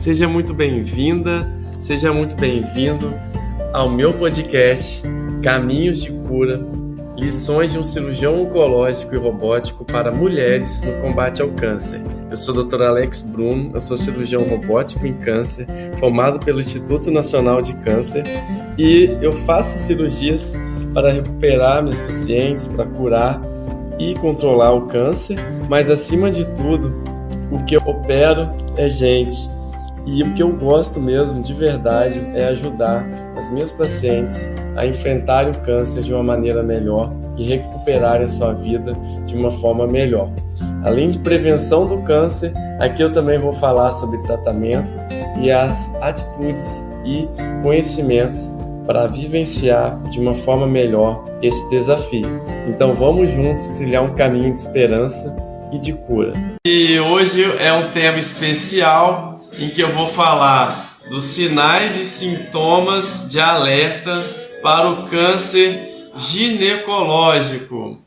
Seja muito bem-vinda, seja muito bem-vindo ao meu podcast Caminhos de Cura, lições de um cirurgião oncológico e robótico para mulheres no combate ao câncer. Eu sou o Dr. Alex Bruno, eu sou cirurgião robótico em câncer, formado pelo Instituto Nacional de Câncer, e eu faço cirurgias para recuperar meus pacientes, para curar e controlar o câncer, mas acima de tudo, o que eu opero é gente. E o que eu gosto mesmo, de verdade, é ajudar as minhas pacientes a enfrentarem o câncer de uma maneira melhor e recuperarem a sua vida de uma forma melhor. Além de prevenção do câncer, aqui eu também vou falar sobre tratamento e as atitudes e conhecimentos para vivenciar de uma forma melhor esse desafio. Então vamos juntos trilhar um caminho de esperança e de cura. E hoje é um tema especial em que eu vou falar dos sinais e sintomas de alerta para o câncer ginecológico.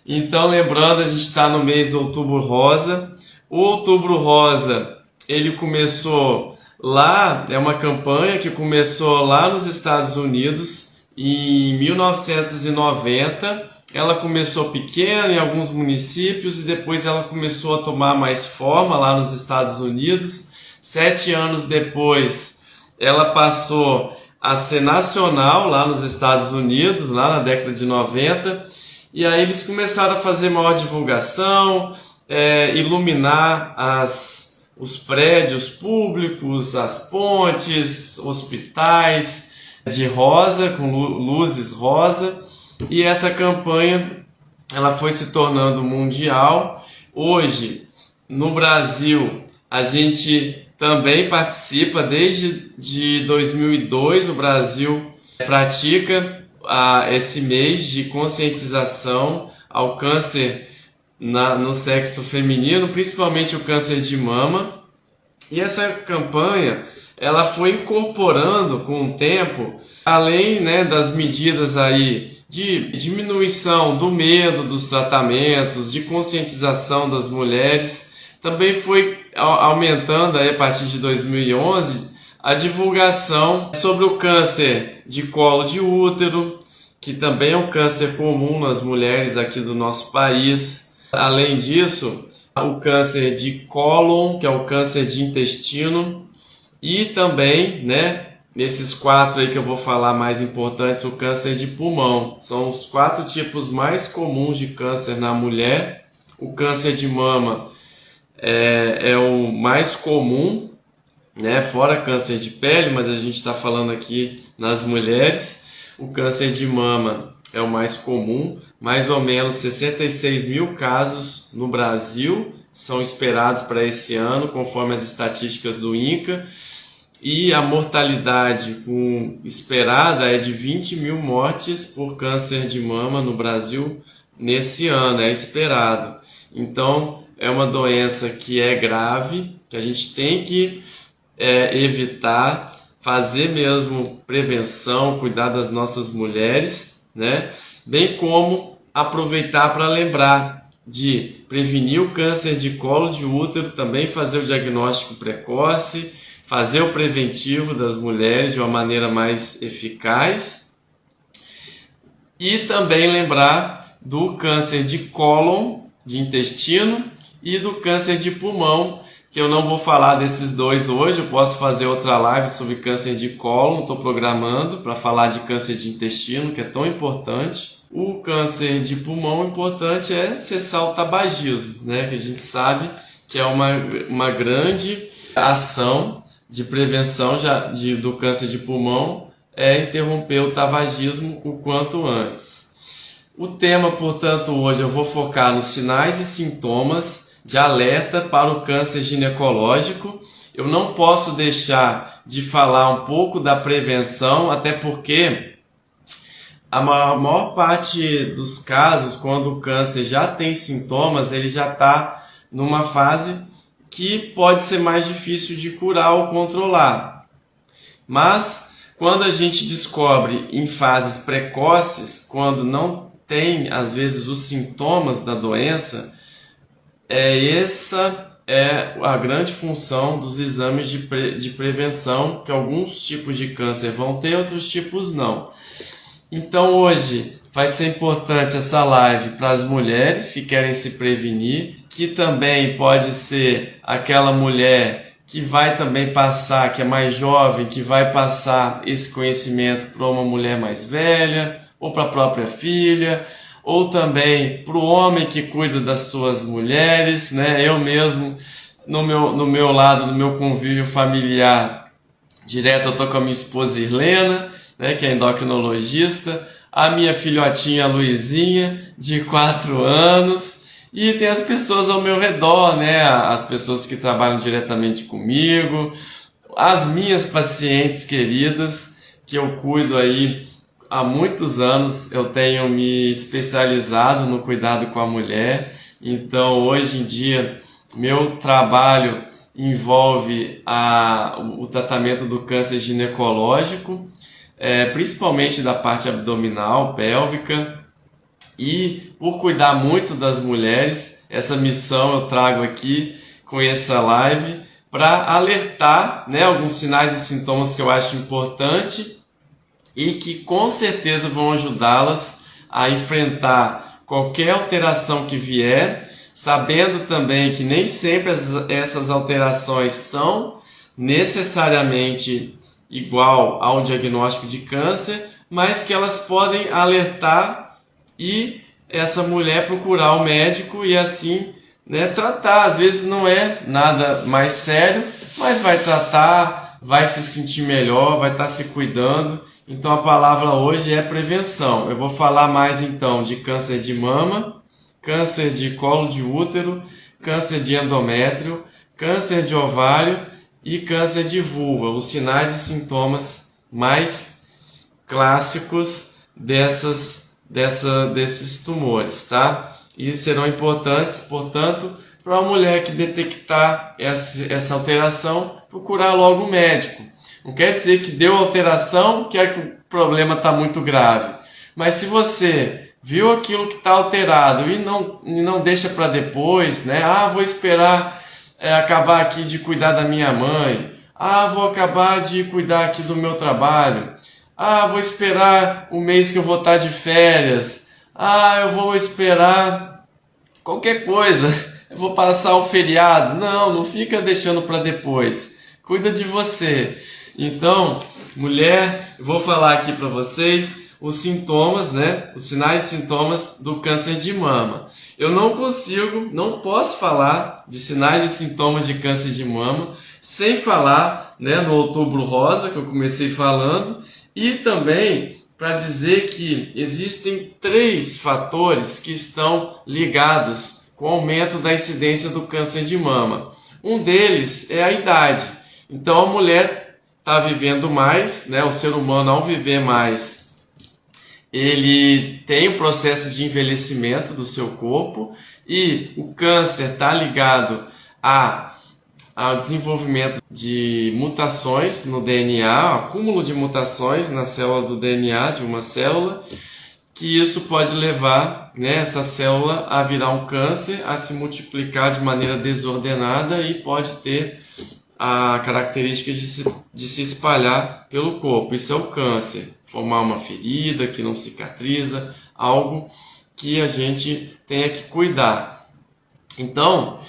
Então, lembrando, a gente está no mês do Outubro Rosa. O Outubro Rosa, ele começou lá, é uma campanha que começou lá nos Estados Unidos em 1990. Ela começou pequena em alguns municípios e depois ela começou a tomar mais forma lá nos Estados Unidos. 7 anos depois, ela passou a ser nacional lá nos Estados Unidos, lá na década de 90. E aí eles começaram a fazer maior divulgação, iluminar os prédios públicos, as pontes, hospitais de rosa, com luzes rosa. E essa campanha ela foi se tornando mundial. Hoje, no Brasil, a gente também participa. Desde 2002, o Brasil pratica esse mês de conscientização ao câncer no sexo feminino, principalmente o câncer de mama. E essa campanha ela foi incorporando com o tempo, além, das medidas aí de diminuição do medo dos tratamentos, de conscientização das mulheres, também foi aumentando aí, a partir de 2011 a divulgação sobre o câncer de colo de útero, que também é um câncer comum nas mulheres aqui do nosso país. Além disso, o câncer de cólon, que é o câncer de intestino, e também, nesses 4 aí que eu vou falar mais importantes, o câncer de pulmão. São os 4 tipos mais comuns de câncer na mulher. O câncer de mama é o mais comum, fora câncer de pele, mas a gente está falando aqui nas mulheres. O câncer de mama é o mais comum, mais ou menos 66 mil casos no Brasil são esperados para esse ano, conforme as estatísticas do INCA, e a mortalidade esperada é de 20 mil mortes por câncer de mama no Brasil nesse ano, é esperado. Então, é uma doença que é grave, que a gente tem que evitar, fazer mesmo prevenção, cuidar das nossas mulheres, bem como aproveitar para lembrar de prevenir o câncer de colo de útero, também fazer o diagnóstico precoce, fazer o preventivo das mulheres de uma maneira mais eficaz, e também lembrar do câncer de cólon, de intestino, e do câncer de pulmão, que eu não vou falar desses 2 hoje. Eu posso fazer outra live sobre câncer de cólon, estou programando para falar de câncer de intestino, que é tão importante. O câncer de pulmão, importante é cessar o tabagismo, que a gente sabe que é uma grande ação de prevenção do câncer de pulmão, é interromper o tabagismo o quanto antes. O tema, portanto, hoje eu vou focar nos sinais e sintomas de alerta para o câncer ginecológico. Eu não posso deixar de falar um pouco da prevenção, até porque a maior parte dos casos, quando o câncer já tem sintomas, ele já está numa fase que pode ser mais difícil de curar ou controlar. Mas quando a gente descobre em fases precoces, quando não tem às vezes os sintomas da doença, essa é a grande função dos exames de prevenção, que alguns tipos de câncer vão ter, outros tipos não. Então hoje vai ser importante essa live para as mulheres que querem se prevenir, que também pode ser aquela mulher que vai também passar, que é mais jovem, que vai passar esse conhecimento para uma mulher mais velha, ou para a própria filha, ou também para o homem que cuida das suas mulheres, né? Eu mesmo, no meu lado, no meu convívio familiar, direto eu estou com a minha esposa Irlena, né, que é endocrinologista, a minha filhotinha Luizinha, de 4 anos, e tem as pessoas ao meu redor, né, as pessoas que trabalham diretamente comigo, as minhas pacientes queridas, que eu cuido aí há muitos anos. Eu tenho me especializado no cuidado com a mulher, então hoje em dia meu trabalho envolve o tratamento do câncer ginecológico, principalmente da parte abdominal, pélvica, e por cuidar muito das mulheres, essa missão eu trago aqui com essa live para alertar, né, alguns sinais e sintomas que eu acho importante e que com certeza vão ajudá-las a enfrentar qualquer alteração que vier, sabendo também que nem sempre essas alterações são necessariamente igual ao diagnóstico de câncer, mas que elas podem alertar e essa mulher procurar o médico e assim, né, tratar. Às vezes não é nada mais sério, mas vai tratar, vai se sentir melhor, vai estar se cuidando. Então a palavra hoje é prevenção. Eu vou falar mais então de câncer de mama, câncer de colo de útero, câncer de endométrio, câncer de ovário e câncer de vulva, os sinais e sintomas mais clássicos desses tumores, tá? E serão importantes, portanto, para uma mulher que detectar essa alteração, procurar logo o médico. Não quer dizer que deu alteração, que é que o problema está muito grave. Mas se você viu aquilo que está alterado e não deixa para depois, né? Vou esperar acabar aqui de cuidar da minha mãe. Vou acabar de cuidar aqui do meu trabalho. Vou esperar o mês que eu vou estar de férias. Eu vou esperar qualquer coisa. Eu vou passar o feriado. Não fica deixando para depois. Cuida de você. Então, mulher, eu vou falar aqui para vocês os sintomas, né? Os sinais e sintomas do câncer de mama. Eu não posso falar de sinais e sintomas de câncer de mama sem falar, né, no Outubro Rosa, que eu comecei falando, e também para dizer que existem 3 fatores que estão ligados com o aumento da incidência do câncer de mama. Um deles é a idade. Então a mulher está vivendo mais, né? O ser humano, ao viver mais, ele tem o processo de envelhecimento do seu corpo, e o câncer está ligado ao desenvolvimento de mutações no DNA, acúmulo de mutações na célula do DNA de uma célula, que isso pode levar, né, essa célula a virar um câncer, a se multiplicar de maneira desordenada e pode ter a característica de se espalhar pelo corpo. Isso é o câncer, formar uma ferida que não cicatriza, algo que a gente tenha que cuidar. Então,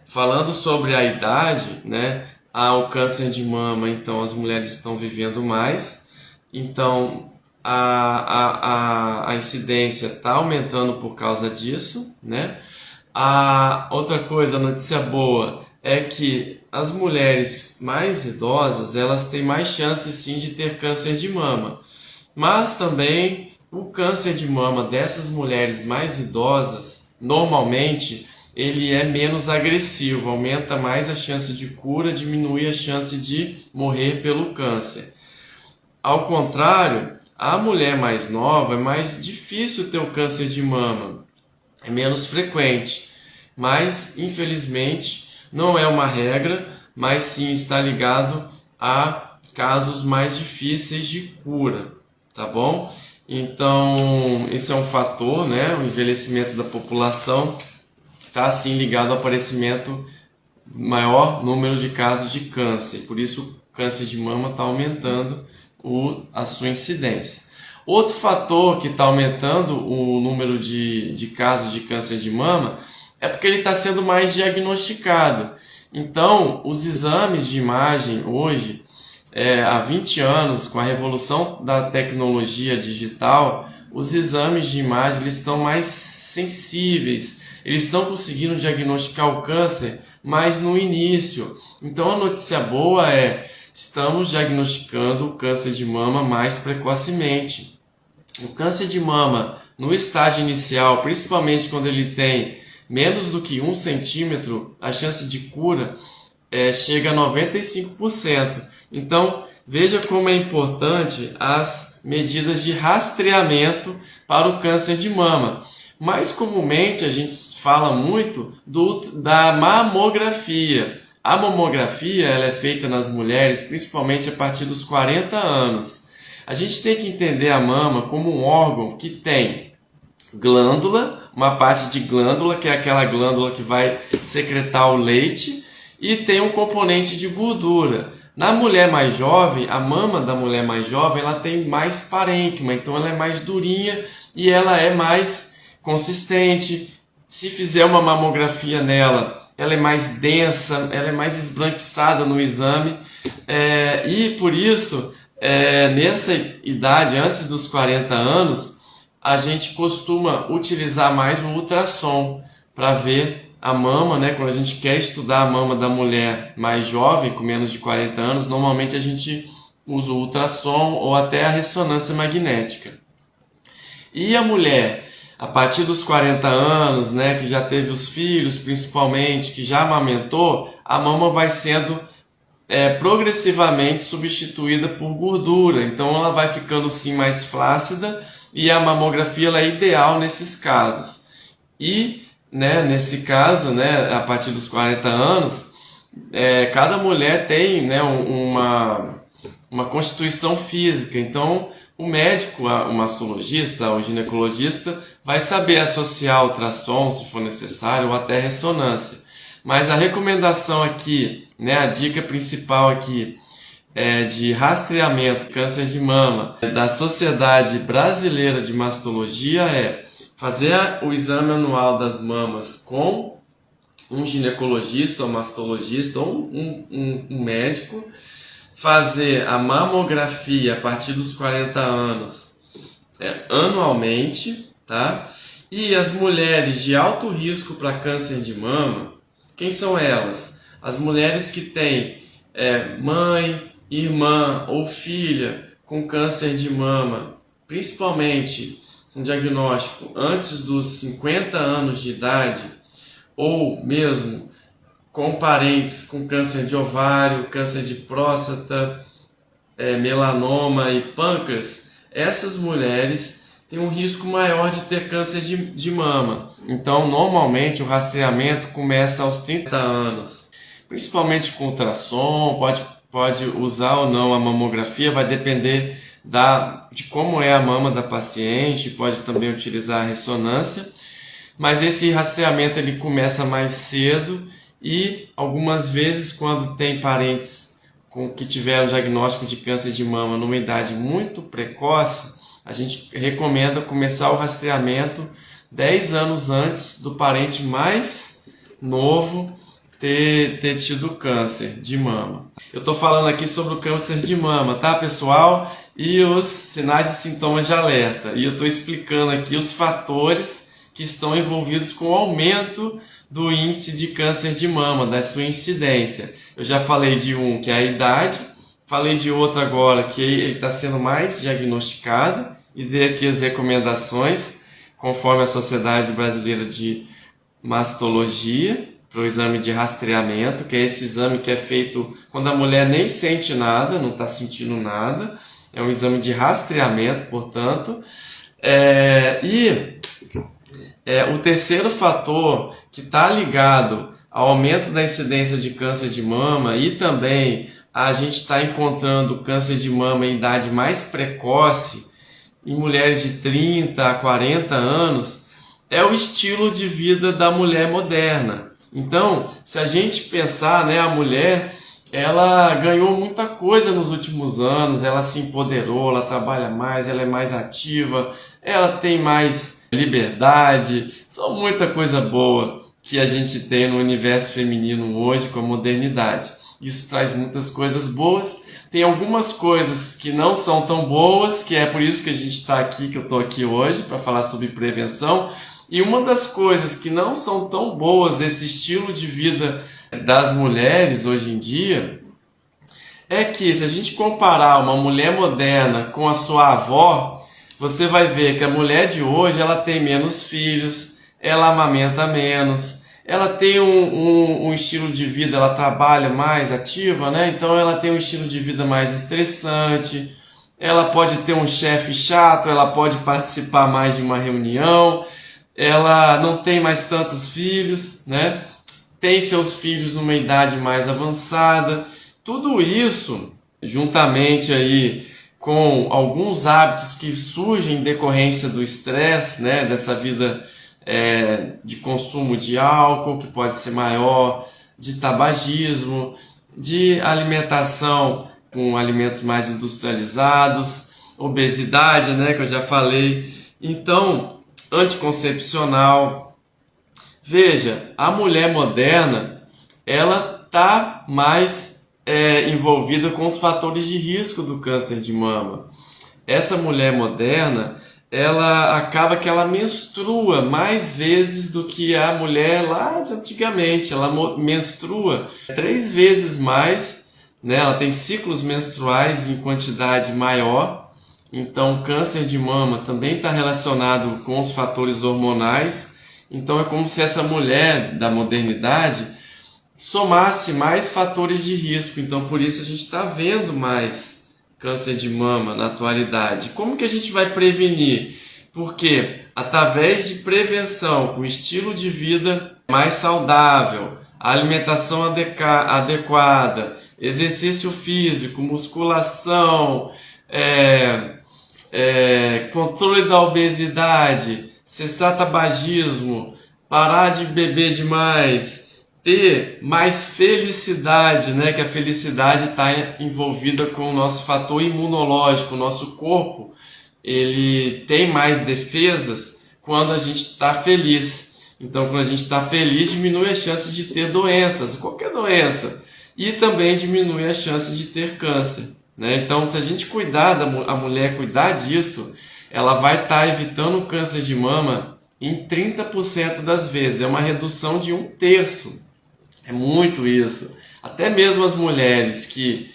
falando sobre a idade, né, o câncer de mama, então as mulheres estão vivendo mais, então a incidência está aumentando por causa disso, né? Outra coisa, a notícia boa, é que as mulheres mais idosas, elas têm mais chances sim de ter câncer de mama. Mas também o câncer de mama dessas mulheres mais idosas, normalmente, ele é menos agressivo, aumenta mais a chance de cura, diminui a chance de morrer pelo câncer. Ao contrário, a mulher mais nova é mais difícil ter o câncer de mama, é menos frequente, mas infelizmente não é uma regra, mas sim está ligado a casos mais difíceis de cura, tá bom? Então, esse é um fator, né? O envelhecimento da população está sim ligado ao aparecimento do maior número de casos de câncer. Por isso o câncer de mama está aumentando a sua incidência. Outro fator que está aumentando o número de casos de câncer de mama é porque ele está sendo mais diagnosticado. Então, os exames de imagem hoje, há 20 anos, com a revolução da tecnologia digital, os exames de imagem eles estão mais sensíveis, eles estão conseguindo diagnosticar o câncer mais no início. Então, a notícia boa estamos diagnosticando o câncer de mama mais precocemente. O câncer de mama, no estágio inicial, principalmente quando ele tem menos do que 1 centímetro, a chance de cura chega a 95%. Então, veja como é importante as medidas de rastreamento para o câncer de mama. Mais comumente, a gente fala muito da mamografia. A mamografia ela é feita nas mulheres, principalmente a partir dos 40 anos. A gente tem que entender a mama como um órgão que tem glândula, uma parte de glândula, que é aquela glândula que vai secretar o leite, e tem um componente de gordura. Na mulher mais jovem, a mama da mulher mais jovem, ela tem mais parênquima, então ela é mais durinha e ela é mais consistente. Se fizer uma mamografia nela, ela é mais densa, ela é mais esbranquiçada no exame, e por isso, nessa idade, antes dos 40 anos, a gente costuma utilizar mais o ultrassom para ver a mama, né? Quando a gente quer estudar a mama da mulher mais jovem, com menos de 40 anos, normalmente a gente usa o ultrassom ou até a ressonância magnética. E a mulher, a partir dos 40 anos, né, que já teve os filhos, principalmente, que já amamentou, a mama vai sendo progressivamente substituída por gordura. Então ela vai ficando sim mais flácida e a mamografia ela é ideal nesses casos. E nesse caso, a partir dos 40 anos, cada mulher tem uma constituição física. Então o médico, o mastologista, o ginecologista vai saber associar ultrassom, se for necessário, ou até ressonância. Mas a recomendação aqui, a dica principal aqui de rastreamento do câncer de mama da Sociedade Brasileira de Mastologia é fazer o exame anual das mamas com um ginecologista ou mastologista ou um médico, fazer a mamografia a partir dos 40 anos anualmente, tá? E as mulheres de alto risco para câncer de mama, quem são elas? As mulheres que têm mãe, irmã ou filha com câncer de mama, principalmente um diagnóstico antes dos 50 anos de idade, ou mesmo com parentes com câncer de ovário, câncer de próstata, melanoma e pâncreas, essas mulheres têm um risco maior de ter câncer de mama. Então, normalmente, o rastreamento começa aos 30 anos, principalmente com ultrassom, pode usar ou não a mamografia, vai depender de como é a mama da paciente, pode também utilizar a ressonância, mas esse rastreamento ele começa mais cedo e algumas vezes quando tem parentes que tiveram diagnóstico de câncer de mama numa idade muito precoce, a gente recomenda começar o rastreamento 10 anos antes do parente mais novo ter tido câncer de mama. Eu estou falando aqui sobre o câncer de mama, tá, pessoal? E os sinais e sintomas de alerta. E eu estou explicando aqui os fatores que estão envolvidos com o aumento do índice de câncer de mama, da sua incidência. Eu já falei de um, que é a idade, falei de outro agora, que ele está sendo mais diagnosticado, e dei aqui as recomendações, conforme a Sociedade Brasileira de Mastologia, para o exame de rastreamento, que é esse exame que é feito quando a mulher nem sente nada, não está sentindo nada, é um exame de rastreamento, portanto. O terceiro fator que está ligado ao aumento da incidência de câncer de mama e também a gente está encontrando câncer de mama em idade mais precoce, em mulheres de 30 a 40 anos, é o estilo de vida da mulher moderna. Então, se a gente pensar, né, a mulher, ela ganhou muita coisa nos últimos anos, ela se empoderou, ela trabalha mais, ela é mais ativa, ela tem mais liberdade, são muita coisa boa que a gente tem no universo feminino hoje com a modernidade. Isso traz muitas coisas boas, tem algumas coisas que não são tão boas, que é por isso que a gente está aqui, que eu estou aqui hoje, para falar sobre prevenção. E uma das coisas que não são tão boas desse estilo de vida das mulheres hoje em dia é que, se a gente comparar uma mulher moderna com a sua avó, você vai ver que a mulher de hoje ela tem menos filhos, ela amamenta menos, ela tem um estilo de vida, ela trabalha mais ativa, né? Então ela tem um estilo de vida mais estressante, ela pode ter um chefe chato, ela pode participar mais de uma reunião, ela não tem mais tantos filhos, né? Tem seus filhos numa idade mais avançada. Tudo isso, juntamente aí com alguns hábitos que surgem em decorrência do estresse, né? Dessa vida de consumo de álcool, que pode ser maior, de tabagismo, de alimentação com alimentos mais industrializados, obesidade, né? Que eu já falei. Então, anticoncepcional. Veja, a mulher moderna, ela está mais envolvida com os fatores de risco do câncer de mama. Essa mulher moderna, ela acaba que ela menstrua mais vezes do que a mulher lá de antigamente. Ela menstrua 3 vezes mais, né? Ela tem ciclos menstruais em quantidade maior. Então, o câncer de mama também está relacionado com os fatores hormonais. Então, é como se essa mulher da modernidade somasse mais fatores de risco. Então, por isso a gente está vendo mais câncer de mama na atualidade. Como que a gente vai prevenir? Porque através de prevenção, com estilo de vida mais saudável, alimentação adequada, exercício físico, musculação, controle da obesidade, cessar tabagismo, parar de beber demais, ter mais felicidade, né? Que a felicidade está envolvida com o nosso fator imunológico. O nosso corpo ele tem mais defesas quando a gente está feliz. Então, quando a gente está feliz, diminui a chance de ter doenças, qualquer doença, e também diminui a chance de ter câncer, né? Então, se a gente cuidar, a mulher cuidar disso, ela vai estar evitando o câncer de mama em 30% das vezes. É uma redução de 1/3. É muito isso. Até mesmo as mulheres que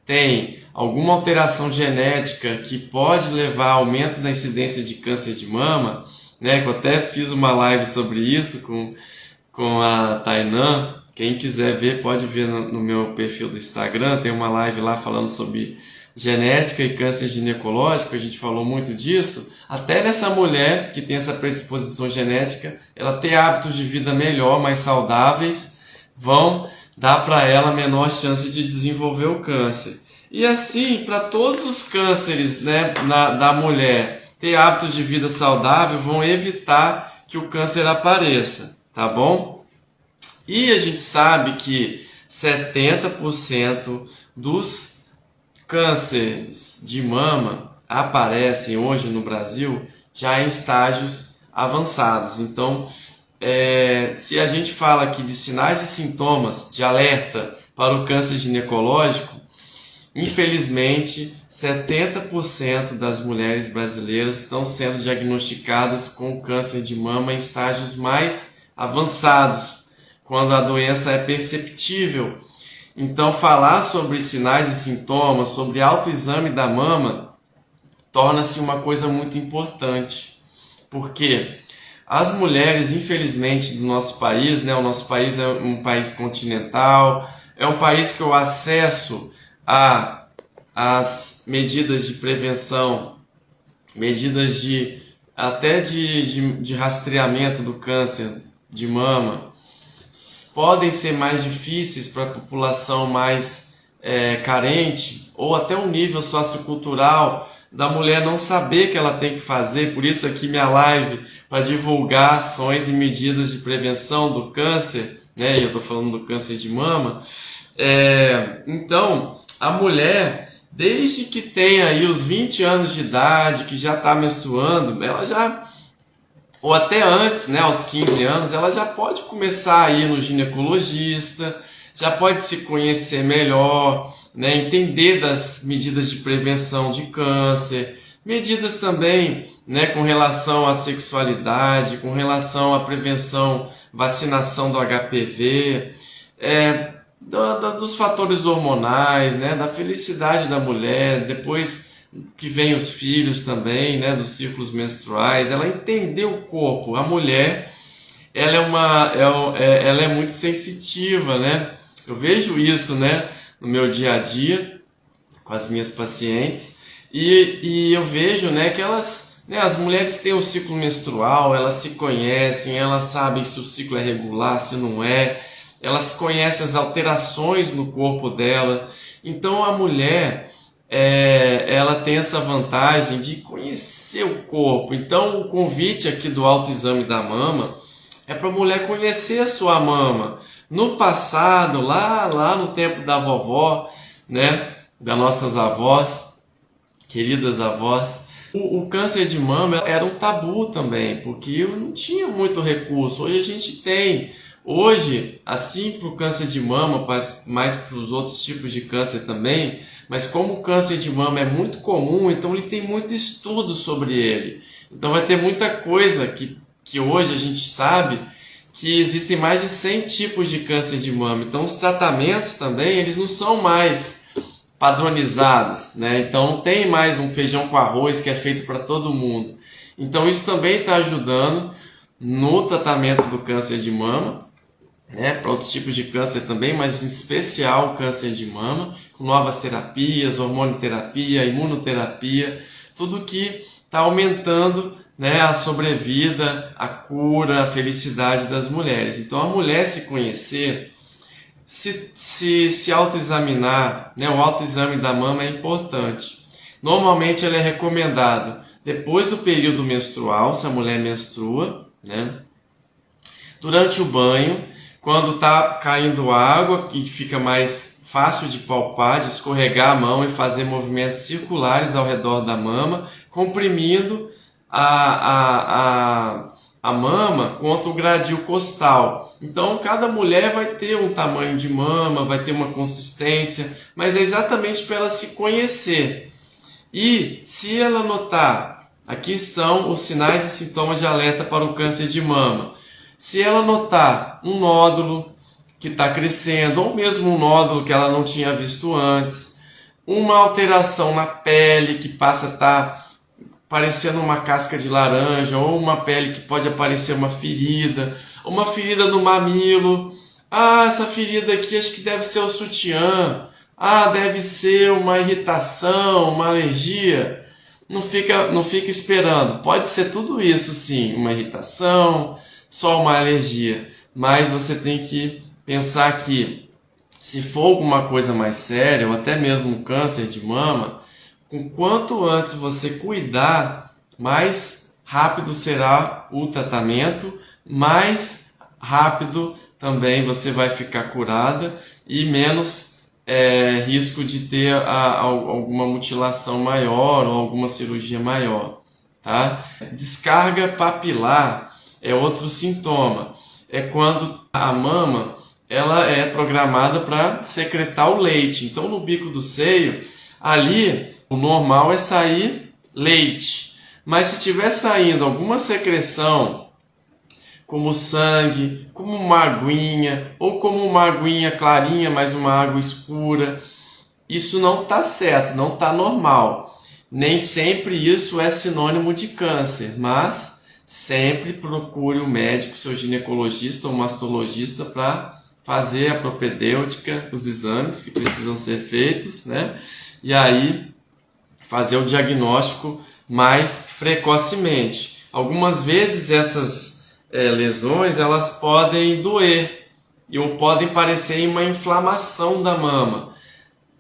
têm alguma alteração genética que pode levar a aumento da incidência de câncer de mama, né? Que eu até fiz uma live sobre isso com a Tainã. Quem quiser ver, pode ver no meu perfil do Instagram. Tem uma live lá falando sobre genética e câncer ginecológico. A gente falou muito disso. Até nessa mulher que tem essa predisposição genética, ela ter hábitos de vida melhor, mais saudáveis, vão dar para ela menor chance de desenvolver o câncer. E assim, para todos os cânceres, né, da mulher, ter hábitos de vida saudável vão evitar que o câncer apareça, tá bom? E a gente sabe que 70% dos cânceres de mama aparecem hoje no Brasil já em estágios avançados. Então, se a gente fala aqui de sinais e sintomas de alerta para o câncer ginecológico, infelizmente 70% das mulheres brasileiras estão sendo diagnosticadas com câncer de mama em estágios mais avançados, quando a doença é perceptível. Então, falar sobre sinais e sintomas, sobre autoexame da mama, torna-se uma coisa muito importante, porque as mulheres, infelizmente, do nosso país, né, o nosso país é um país continental, é um país que o acesso às medidas de prevenção, medidas até de rastreamento do câncer de mama, podem ser mais difíceis para a população mais carente, ou até um nível sociocultural da mulher não saber que ela tem que fazer, por isso aqui minha live para divulgar ações e medidas de prevenção do câncer, né? E eu estou falando do câncer de mama. Então, a mulher, desde que tem aí os 20 anos de idade, que já está menstruando, ela já, ou até antes, né, aos 15 anos, ela já pode começar a ir no ginecologista, já pode se conhecer melhor, né, entender das medidas de prevenção de câncer, medidas também, né, com relação à sexualidade, com relação à prevenção, vacinação do HPV, dos fatores hormonais, né, da felicidade da mulher, depois que vem os filhos também, né, dos ciclos menstruais, ela entender o corpo. A mulher, ela é muito sensitiva, né? Eu vejo isso, né, no meu dia a dia com as minhas pacientes e eu vejo, né, que elas, né, as mulheres têm o ciclo menstrual, elas se conhecem, elas sabem se o ciclo é regular, se não é, elas conhecem as alterações no corpo dela. Então a mulher, ela tem essa vantagem de conhecer o corpo. Então o convite aqui do autoexame da mama é para a mulher conhecer a sua mama. No passado, lá no tempo da vovó, né, das nossas avós, queridas avós, o câncer de mama era um tabu também, porque não tinha muito recurso. Hoje a gente tem. Hoje, assim para o câncer de mama, mais para os outros tipos de câncer também, mas como o câncer de mama é muito comum, então ele tem muito estudo sobre ele. Então vai ter muita coisa que hoje a gente sabe que existem mais de 100 tipos de câncer de mama. Então os tratamentos também, eles não são mais padronizados, né? Então não tem mais um feijão com arroz que é feito para todo mundo. Então isso também está ajudando no tratamento do câncer de mama, né? Para outros tipos de câncer também, mas em especial o câncer de mama, com novas terapias, hormonioterapia, imunoterapia, tudo que está aumentando, né, a sobrevida, a cura, a felicidade das mulheres. Então a mulher se conhecer, se autoexaminar, né, o autoexame da mama é importante. Normalmente ele é recomendado depois do período menstrual, se a mulher menstrua, né, durante o banho, quando está caindo água e fica mais fácil de palpar, de escorregar a mão e fazer movimentos circulares ao redor da mama, comprimindo a mama contra o gradil costal. Então cada mulher vai ter um tamanho de mama, vai ter uma consistência, mas é exatamente para ela se conhecer. E se ela notar, aqui são os sinais e sintomas de alerta para o câncer de mama. Se ela notar um nódulo que está crescendo, ou mesmo um nódulo que ela não tinha visto antes, uma alteração na pele que passa a estar parecendo uma casca de laranja, ou uma pele que pode aparecer uma ferida no mamilo. Ah, essa ferida aqui acho que deve ser o sutiã. Ah, deve ser uma irritação, uma alergia. Não fica esperando. Pode ser tudo isso sim, uma irritação, só uma alergia. Mas você tem que pensar que se for alguma coisa mais séria, ou até mesmo um câncer de mama, com quanto antes você cuidar, mais rápido será o tratamento, mais rápido também você vai ficar curada e menos risco de ter alguma mutilação maior ou alguma cirurgia maior, tá? Descarga papilar é outro sintoma. É quando a mama ela é programada para secretar o leite. Então no bico do seio, ali o normal é sair leite. Mas se tiver saindo alguma secreção, como sangue, como uma aguinha, ou como uma aguinha clarinha, mas uma água escura, isso não está certo, não está normal. Nem sempre isso é sinônimo de câncer, mas sempre procure o médico, seu ginecologista ou mastologista para fazer a propedêutica, os exames que precisam ser feitos, né? E aí fazer o diagnóstico mais precocemente. Algumas vezes essas lesões elas podem doer ou podem parecer uma inflamação da mama.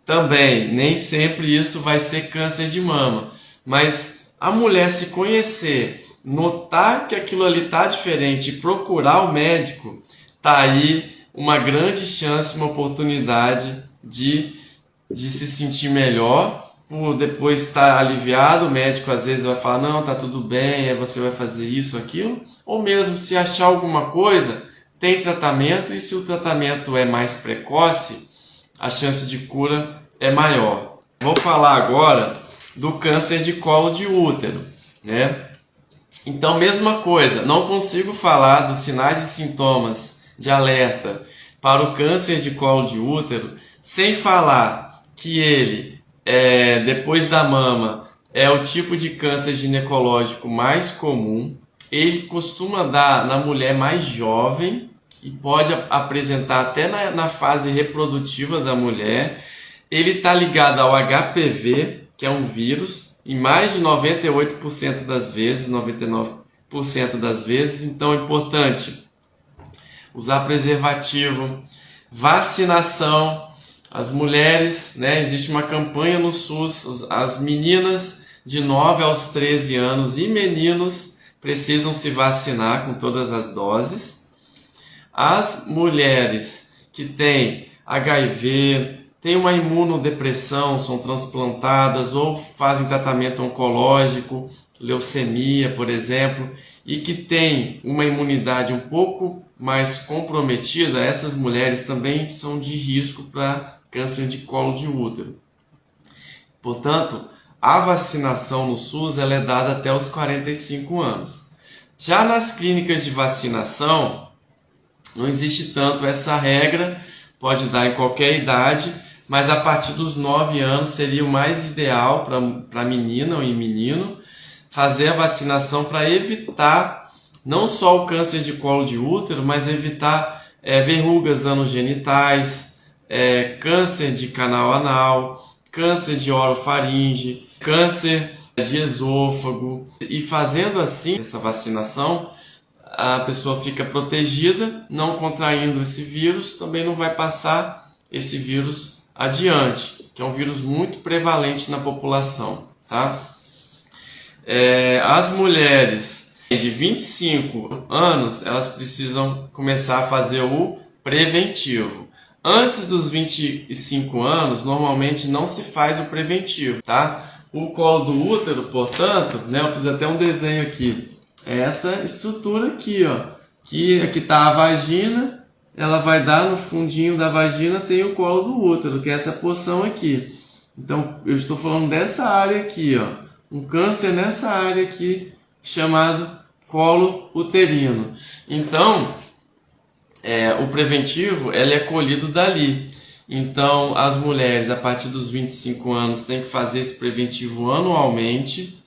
Também, nem sempre isso vai ser câncer de mama, Mas a mulher se conhecer, notar que aquilo ali está diferente e procurar o médico, tá aí uma grande chance, uma oportunidade de se sentir melhor, por depois estar aliviado. O médico às vezes vai falar, não, tá tudo bem, você vai fazer isso, aquilo. Ou mesmo se achar alguma coisa, tem tratamento, e se o tratamento é mais precoce, a chance de cura é maior. Vou falar agora do câncer de colo de útero, né? Então, mesma coisa, não consigo falar dos sinais e sintomas de alerta para o câncer de colo de útero sem falar que ele, depois da mama, é o tipo de câncer ginecológico mais comum. Ele costuma dar na mulher mais jovem e pode apresentar até na fase reprodutiva da mulher. Ele está ligado ao HPV, que é um vírus, em mais de 98% das vezes, 99% das vezes. Então é importante usar preservativo, vacinação. As mulheres, né, existe uma campanha no SUS, as meninas de 9 aos 13 anos e meninos precisam se vacinar com todas as doses. As mulheres que têm HIV, têm uma imunodepressão, são transplantadas ou fazem tratamento oncológico, leucemia, por exemplo, e que têm uma imunidade um pouco mais comprometida, essas mulheres também são de risco para câncer de colo de útero. Portanto, a vacinação no SUS ela é dada até os 45 anos. Já nas clínicas de vacinação, não existe tanto essa regra, pode dar em qualquer idade, mas a partir dos 9 anos seria o mais ideal para menina ou menino fazer a vacinação para evitar não só o câncer de colo de útero, mas evitar verrugas anogenitais, câncer de canal anal, câncer de orofaringe, câncer de esôfago. E fazendo assim essa vacinação, a pessoa fica protegida, não contraindo esse vírus, também não vai passar esse vírus adiante, que é um vírus muito prevalente na população, tá? As mulheres de 25 anos, elas precisam começar a fazer o preventivo. Antes dos 25 anos, normalmente não se faz o preventivo, tá? O colo do útero, portanto, né, eu fiz até um desenho aqui. É essa estrutura aqui, ó, que aqui tá a vagina, ela vai dar no fundinho da vagina, tem o colo do útero, que é essa porção aqui. Então, eu estou falando dessa área aqui, ó, um câncer nessa área aqui, chamado colo uterino. Então, o preventivo ele é colhido dali. Então, as mulheres a partir dos 25 anos têm que fazer esse preventivo anualmente.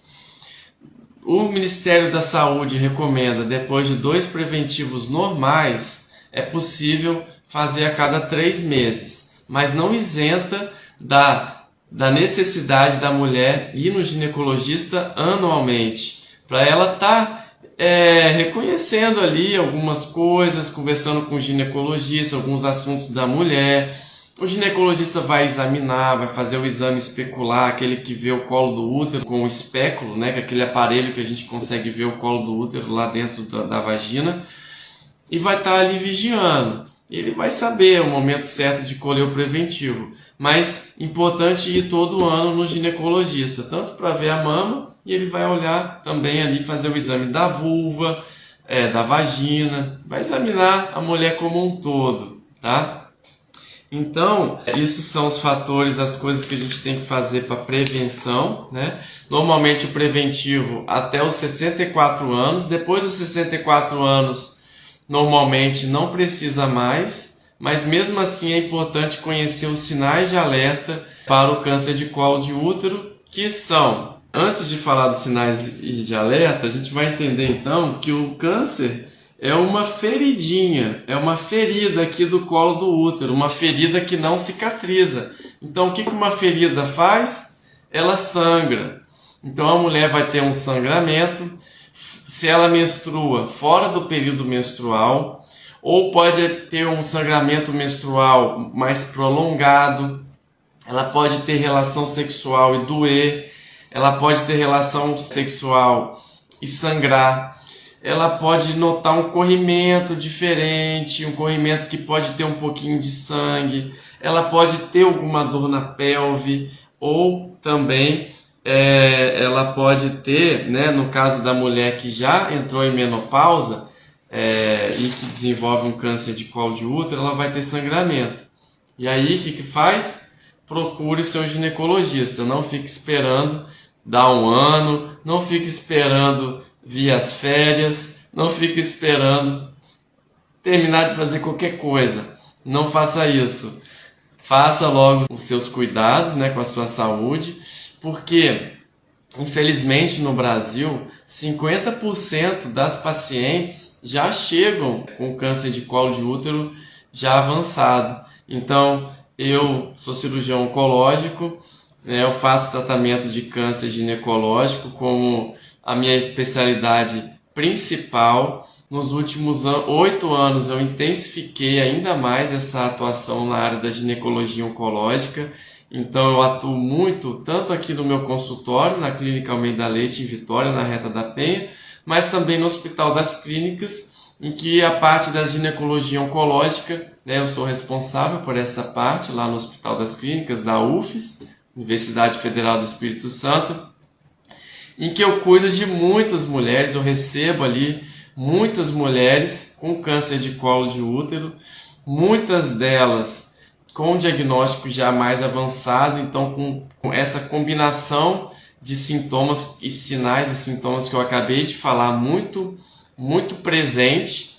O Ministério da Saúde recomenda, depois de 2 preventivos normais, é possível fazer a cada 3 meses, mas não isenta da necessidade da mulher ir no ginecologista anualmente, para ela estar reconhecendo ali algumas coisas, conversando com o ginecologista, alguns assuntos da mulher. O ginecologista vai examinar, vai fazer o exame especular, aquele que vê o colo do útero com o espéculo, né, que é aquele aparelho que a gente consegue ver o colo do útero lá dentro da vagina, e vai estar ali vigiando. Ele vai saber o momento certo de colher o preventivo, mas importante ir todo ano no ginecologista, tanto para ver a mama, e ele vai olhar também ali, fazer o exame da vulva, da vagina, vai examinar a mulher como um todo, tá? Então, esses são os fatores, as coisas que a gente tem que fazer para prevenção, né? Normalmente o preventivo até os 64 anos, depois dos 64 anos, normalmente não precisa mais, mas mesmo assim é importante conhecer os sinais de alerta para o câncer de colo de útero, que são, antes de falar dos sinais de alerta, a gente vai entender então que o câncer é uma feridinha, é uma ferida aqui do colo do útero, uma ferida que não cicatriza. Então o que uma ferida faz? Ela sangra. Então a mulher vai ter um sangramento, se ela menstrua fora do período menstrual, ou pode ter um sangramento menstrual mais prolongado, ela pode ter relação sexual e doer, ela pode ter relação sexual e sangrar, ela pode notar um corrimento diferente, um corrimento que pode ter um pouquinho de sangue, ela pode ter alguma dor na pelve, ou também ela pode ter, né, no caso da mulher que já entrou em menopausa e que desenvolve um câncer de colo de útero, ela vai ter sangramento. E aí o que faz? Procure o seu ginecologista, não fique esperando dar um ano, não fique esperando vir as férias, não fique esperando terminar de fazer qualquer coisa. Não faça isso. Faça logo os seus cuidados, né, com a sua saúde, porque infelizmente no Brasil 50% das pacientes já chegam com câncer de colo de útero já avançado. Então eu sou cirurgião oncológico, eu faço tratamento de câncer ginecológico como a minha especialidade principal. Nos últimos 8 anos eu intensifiquei ainda mais essa atuação na área da ginecologia oncológica. Então eu atuo muito, tanto aqui no meu consultório, na Clínica Almeida Leite, em Vitória, na Reta da Penha, mas também no Hospital das Clínicas, em que a parte da ginecologia oncológica, né, eu sou responsável por essa parte lá no Hospital das Clínicas, da UFES, Universidade Federal do Espírito Santo, em que eu cuido de muitas mulheres, eu recebo ali muitas mulheres com câncer de colo de útero, muitas delas com diagnóstico já mais avançado, então com essa combinação de sintomas e sinais e sintomas que eu acabei de falar muito presente,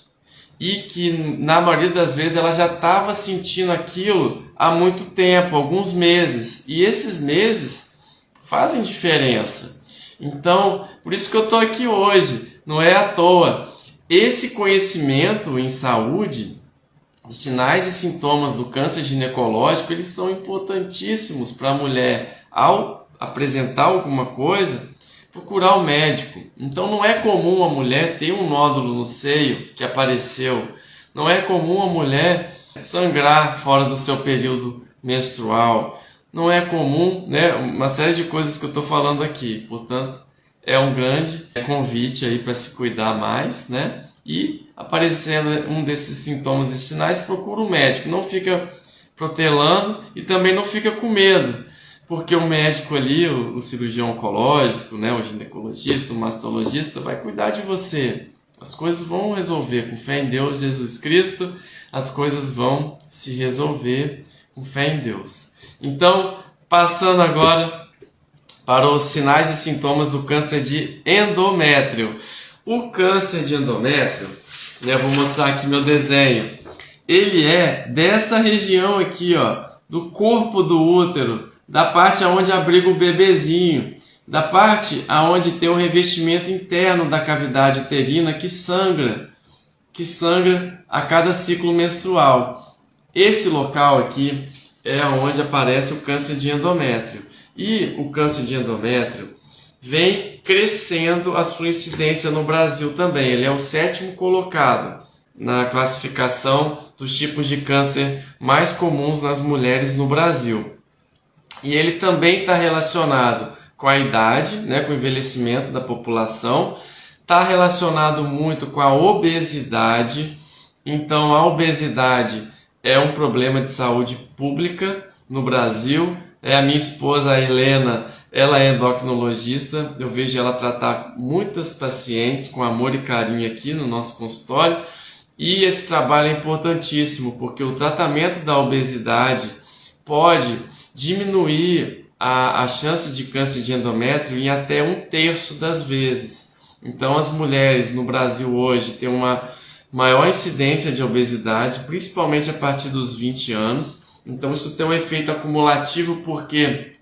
e que na maioria das vezes ela já estava sentindo aquilo há muito tempo, alguns meses, e esses meses fazem diferença. Então, por isso que eu estou aqui hoje, não é à toa. Esse conhecimento em saúde, os sinais e sintomas do câncer ginecológico, eles são importantíssimos para a mulher, ao apresentar alguma coisa, procurar o médico. Então não é comum a mulher ter um nódulo no seio que apareceu, não é comum a mulher sangrar fora do seu período menstrual, não é comum, né, uma série de coisas que eu estou falando aqui. Portanto, é um grande convite aí para se cuidar mais, né? E aparecendo um desses sintomas e sinais, procura o médico. Não fica protelando e também não fica com medo, porque o médico ali, o cirurgião oncológico, né, o ginecologista, o mastologista, vai cuidar de você. As coisas vão resolver com fé em Deus, Jesus Cristo, as coisas vão se resolver com fé em Deus. Então, passando agora para os sinais e sintomas do câncer de endométrio. O câncer de endométrio, né, vou mostrar aqui meu desenho, ele é dessa região aqui, ó, do corpo do útero, da parte onde abriga o bebezinho, da parte onde tem o revestimento interno da cavidade uterina que sangra a cada ciclo menstrual. Esse local aqui é onde aparece o câncer de endométrio. E o câncer de endométrio vem crescendo a sua incidência no Brasil também. Ele é o 7º colocado na classificação dos tipos de câncer mais comuns nas mulheres no Brasil. E ele também está relacionado com a idade, né, com o envelhecimento da população, está relacionado muito com a obesidade. Então a obesidade é um problema de saúde pública no Brasil. A minha esposa, a Helena, ela é endocrinologista, eu vejo ela tratar muitas pacientes com amor e carinho aqui no nosso consultório, e esse trabalho é importantíssimo, porque o tratamento da obesidade pode diminuir a chance de câncer de endométrio em até 1/3 das vezes. Então as mulheres no Brasil hoje têm uma maior incidência de obesidade, principalmente a partir dos 20 anos. Então isso tem um efeito acumulativo, porque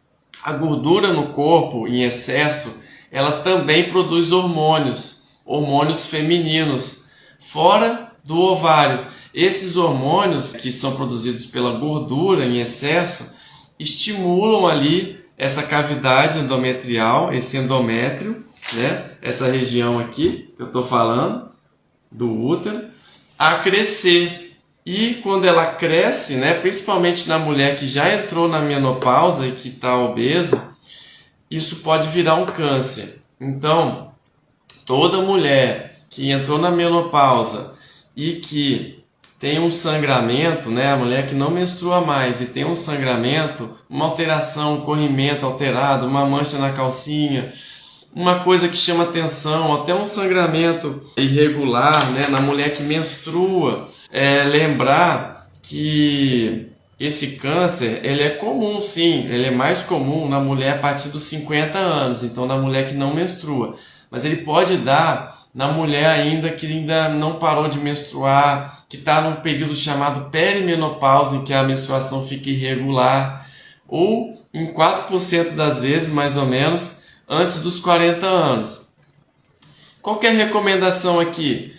a gordura no corpo em excesso, ela também produz hormônios femininos, fora do ovário. Esses hormônios que são produzidos pela gordura em excesso estimulam ali essa cavidade endometrial, esse endométrio, né? Essa região aqui que eu estou falando, do útero, a crescer. E quando ela cresce, né, principalmente na mulher que já entrou na menopausa e que está obesa, isso pode virar um câncer. Então, toda mulher que entrou na menopausa e que tem um sangramento, né, a mulher que não menstrua mais e tem um sangramento, uma alteração, um corrimento alterado, uma mancha na calcinha, uma coisa que chama atenção, até um sangramento irregular, né, na mulher que menstrua, lembrar que esse câncer, ele é comum sim, ele é mais comum na mulher a partir dos 50 anos, então na mulher que não menstrua, mas ele pode dar na mulher ainda que ainda não parou de menstruar, que está num período chamado perimenopausa, em que a menstruação fica irregular, ou em 4% das vezes, mais ou menos, antes dos 40 anos. Qual que é a recomendação aqui?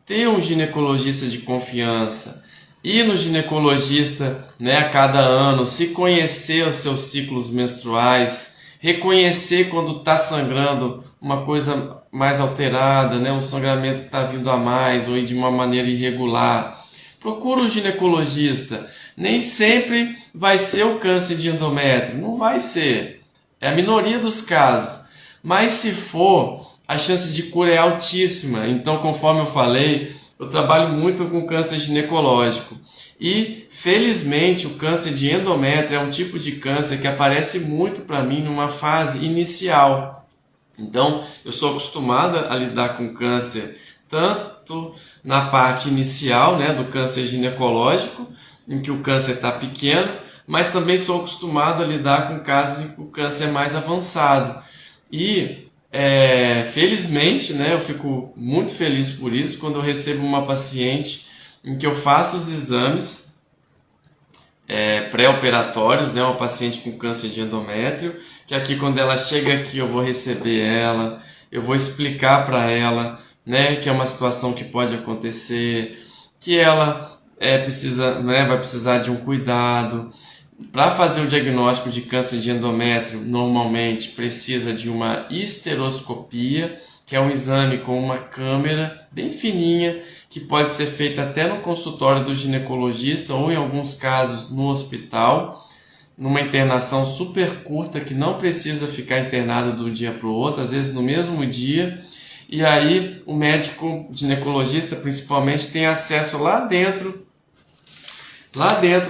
Ter um ginecologista de confiança, ir no ginecologista, né, a cada ano, se conhecer os seus ciclos menstruais, reconhecer quando está sangrando uma coisa mais alterada, né, um sangramento que está vindo a mais ou de uma maneira irregular. Procura um ginecologista. Nem sempre vai ser o câncer de endométrio, não vai ser. É a minoria dos casos. Mas se for, a chance de cura é altíssima. Então, conforme eu falei, eu trabalho muito com câncer ginecológico. E, felizmente, o câncer de endométrio é um tipo de câncer que aparece muito para mim numa fase inicial. Então, eu sou acostumada a lidar com câncer tanto na parte inicial, né, do câncer ginecológico, em que o câncer está pequeno, mas também sou acostumado a lidar com casos em que o câncer é mais avançado. E, felizmente, né, eu fico muito feliz por isso quando eu recebo uma paciente em que eu faço os exames pré-operatórios, né, uma paciente com câncer de endométrio, que aqui quando ela chega aqui eu vou receber ela, eu vou explicar para ela, né, que é uma situação que pode acontecer, que ela precisa, né, vai precisar de um cuidado. Para fazer o diagnóstico de câncer de endométrio, normalmente precisa de uma histeroscopia, que é um exame com uma câmera bem fininha, que pode ser feita até no consultório do ginecologista ou em alguns casos no hospital, numa internação super curta que não precisa ficar internada de um dia para o outro, às vezes no mesmo dia. E aí o médico ginecologista principalmente tem acesso lá dentro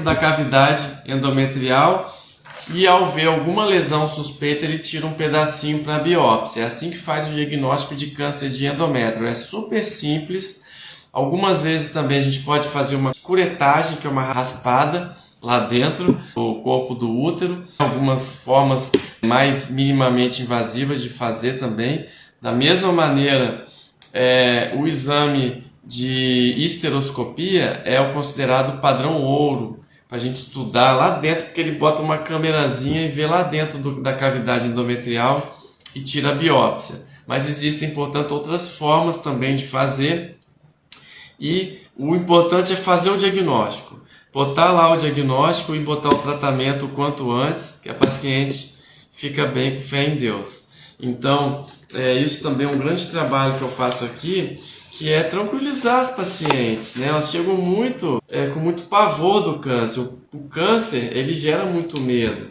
da cavidade endometrial e ao ver alguma lesão suspeita ele tira um pedacinho para biópsia. É assim que faz o diagnóstico de câncer de endométrio. É super simples. Algumas vezes também a gente pode fazer uma curetagem, que é uma raspada lá dentro do corpo do útero. Algumas formas mais minimamente invasivas de fazer também. Da mesma maneira, o exame de histeroscopia é o considerado padrão ouro para a gente estudar lá dentro, porque ele bota uma câmerazinha e vê lá dentro da cavidade endometrial e tira a biópsia. Mas existem, portanto, outras formas também de fazer, e o importante é fazer o diagnóstico, botar lá o diagnóstico e botar o tratamento o quanto antes, que a paciente fica bem com fé em Deus. Então, isso também é um grande trabalho que eu faço aqui, que é tranquilizar as pacientes, né? Elas chegam com muito pavor do câncer. O câncer, ele gera muito medo.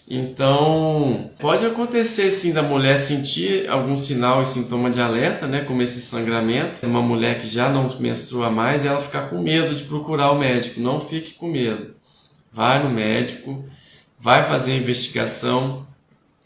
Então, pode acontecer sim da mulher sentir algum sinal e sintoma de alerta, né? Como esse sangramento. Uma mulher que já não menstrua mais, ela ficar com medo de procurar o médico. Não fique com medo. Vai no médico, vai fazer a investigação.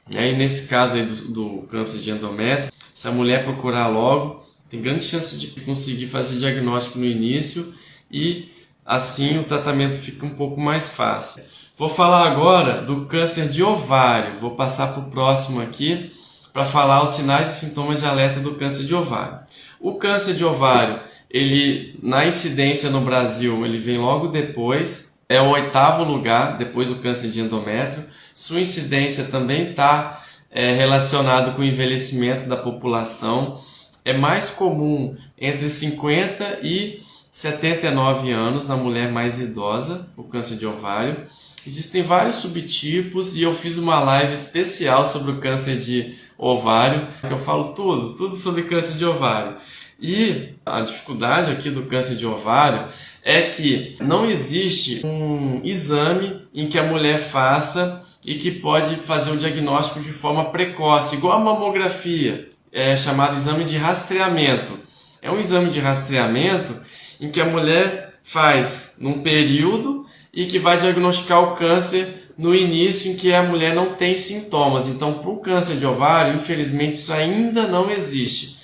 E aí, nesse caso aí do câncer de endométrio, se a mulher procurar logo, tem grande chance de conseguir fazer o diagnóstico no início e assim o tratamento fica um pouco mais fácil. Vou falar agora do câncer de ovário. Vou passar para o próximo aqui para falar os sinais e sintomas de alerta do câncer de ovário. O câncer de ovário, ele na incidência no Brasil, ele vem logo depois, é o 8º lugar depois do câncer de endométrio. Sua incidência também está relacionada com o envelhecimento da população. É mais comum entre 50 e 79 anos na mulher mais idosa, o câncer de ovário. Existem vários subtipos e eu fiz uma live especial sobre o câncer de ovário, que eu falo tudo sobre câncer de ovário. E a dificuldade aqui do câncer de ovário é que não existe um exame em que a mulher faça e que pode fazer o diagnóstico de forma precoce, igual a mamografia, é chamado exame de rastreamento. É um exame de rastreamento em que a mulher faz num período e que vai diagnosticar o câncer no início em que a mulher não tem sintomas. Então, para o câncer de ovário, infelizmente, isso ainda não existe.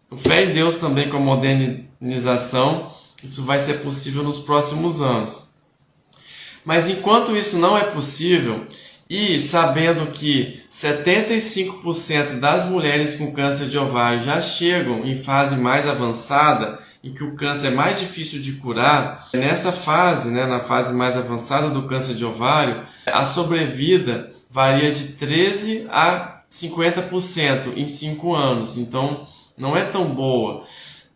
Com fé em Deus também, com a modernização, isso vai ser possível nos próximos anos. Mas enquanto isso não é possível, e sabendo que 75% das mulheres com câncer de ovário já chegam em fase mais avançada, em que o câncer é mais difícil de curar, nessa fase, na fase mais avançada do câncer de ovário, a sobrevida varia de 13% a 50% em 5 anos. Então, não é tão boa.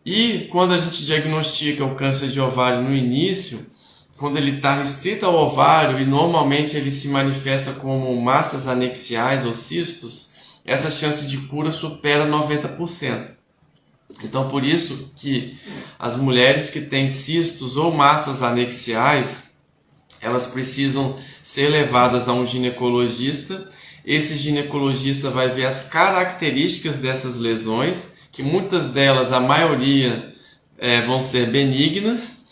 E quando a gente diagnostica o câncer de ovário no início, quando ele está restrito ao ovário e normalmente ele se manifesta como massas anexiais ou cistos, essa chance de cura supera 90%. Então, por isso que as mulheres que têm cistos ou massas anexiais, elas precisam ser levadas a um ginecologista. Esse ginecologista vai ver as características dessas lesões, que muitas delas, a maioria, vão ser benignas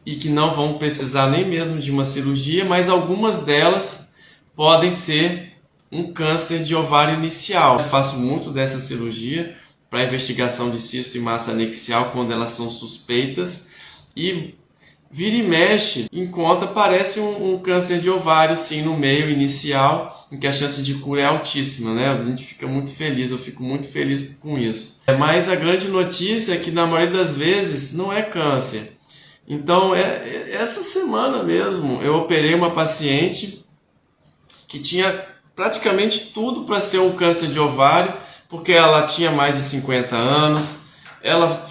e que não vão precisar nem mesmo de uma cirurgia, mas algumas delas podem ser um câncer de ovário inicial. Eu faço muito dessa cirurgia para investigação de cisto e massa anexial quando elas são suspeitas, e vira e mexe, encontra, parece um câncer de ovário sim no meio inicial, em que a chance de cura é altíssima, né? A gente fica muito feliz, eu fico muito feliz com isso. Mas a grande notícia é que na maioria das vezes não é câncer. Então, essa semana mesmo, eu operei uma paciente que tinha praticamente tudo para ser um câncer de ovário, porque ela tinha mais de 50 anos, ela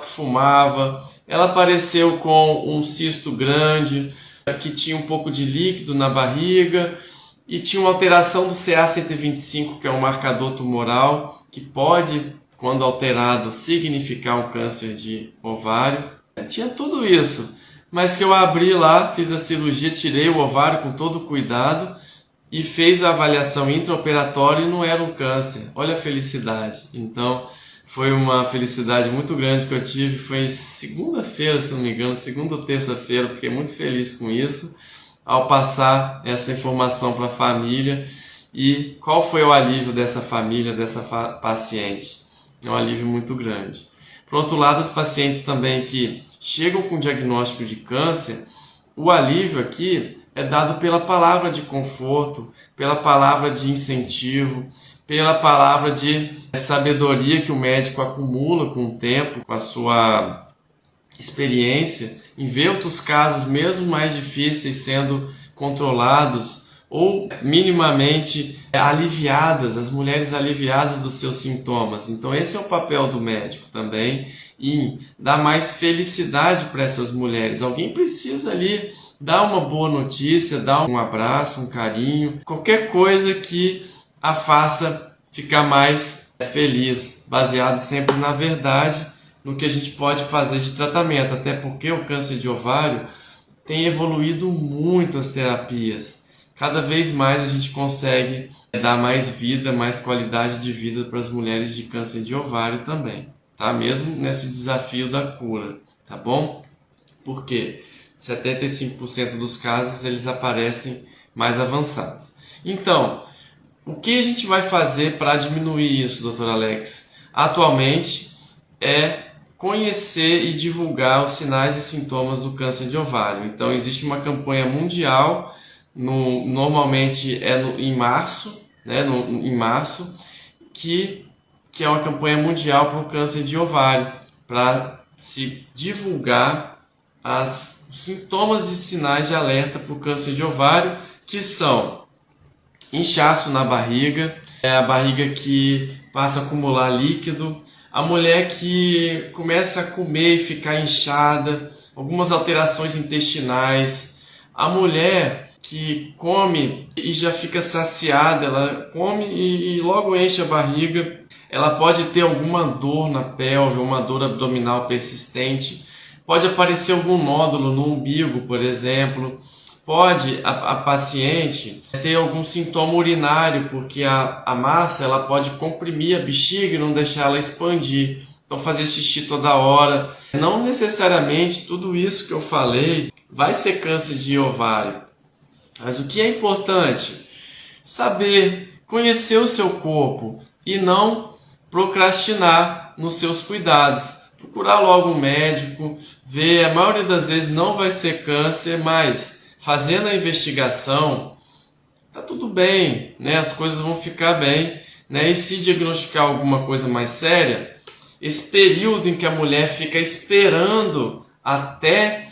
fumava, ela apareceu com um cisto grande, que tinha um pouco de líquido na barriga, e tinha uma alteração do CA125, que é um marcador tumoral, que pode, quando alterado, significar um câncer de ovário. Tinha tudo isso, mas que eu abri lá, fiz a cirurgia, tirei o ovário com todo cuidado e fez a avaliação intraoperatória e não era um câncer. Olha a felicidade. Então, foi uma felicidade muito grande que eu tive. Foi segunda-feira, se não me engano, segunda ou terça-feira. Fiquei muito feliz com isso, ao passar essa informação para a família. E qual foi o alívio dessa família, dessa paciente? É um alívio muito grande. Por outro lado, os pacientes também que chegam com diagnóstico de câncer, o alívio aqui é dado pela palavra de conforto, pela palavra de incentivo, pela palavra de sabedoria que o médico acumula com o tempo, com a sua experiência, em ver outros casos mesmo mais difíceis sendo controlados ou minimamente aliviadas, as mulheres aliviadas dos seus sintomas. Então esse é o papel do médico também, em dar mais felicidade para essas mulheres. Alguém precisa ali dar uma boa notícia, dar um abraço, um carinho, qualquer coisa que a faça ficar mais feliz, baseado sempre na verdade, no que a gente pode fazer de tratamento, até porque o câncer de ovário tem evoluído muito as terapias. Cada vez mais a gente consegue dar mais vida, mais qualidade de vida para as mulheres de câncer de ovário também, tá? Mesmo nesse desafio da cura, tá bom? Por quê? 75% dos casos eles aparecem mais avançados. Então, o que a gente vai fazer para diminuir isso, Dr. Alex? Atualmente é conhecer e divulgar os sinais e sintomas do câncer de ovário. Então, existe uma campanha mundial, normalmente em março, né, em março, que é uma campanha mundial para o câncer de ovário, para se divulgar os sintomas e sinais de alerta para o câncer de ovário, que são inchaço na barriga, a barriga que passa a acumular líquido, a mulher que começa a comer e ficar inchada, algumas alterações intestinais, a mulher que come e já fica saciada, ela come e logo enche a barriga, ela pode ter alguma dor na pelve, uma dor abdominal persistente, pode aparecer algum nódulo no umbigo, por exemplo, pode a paciente ter algum sintoma urinário, porque a massa ela pode comprimir a bexiga e não deixar ela expandir. Então fazer xixi toda hora. Não necessariamente tudo isso que eu falei vai ser câncer de ovário. Mas o que é importante? Saber, conhecer o seu corpo e não procrastinar nos seus cuidados. Procurar logo um médico, ver, a maioria das vezes não vai ser câncer, mas fazendo a investigação, tá tudo bem, né? As coisas vão ficar bem, né? E se diagnosticar alguma coisa mais séria, esse período em que a mulher fica esperando até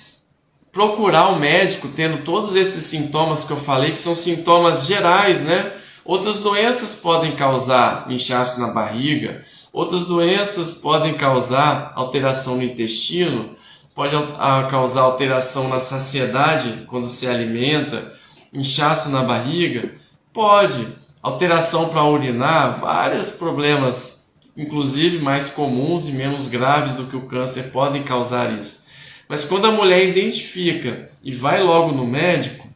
procurar o médico, tendo todos esses sintomas que eu falei, que são sintomas gerais, né? Outras doenças podem causar inchaço na barriga, outras doenças podem causar alteração no intestino, pode causar alteração na saciedade quando se alimenta, inchaço na barriga, pode, alteração para urinar, vários problemas, inclusive mais comuns e menos graves do que o câncer, podem causar isso. Mas quando a mulher identifica e vai logo no médico,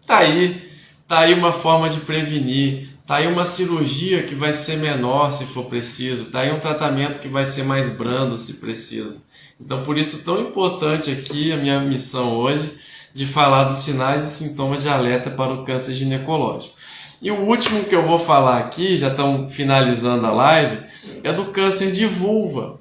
tá aí uma forma de prevenir, tá aí uma cirurgia que vai ser menor se for preciso, tá aí um tratamento que vai ser mais brando se preciso. Então por isso tão importante aqui a minha missão hoje de falar dos sinais e sintomas de alerta para o câncer ginecológico. E o último que eu vou falar aqui, já estamos finalizando a live, é do câncer de vulva.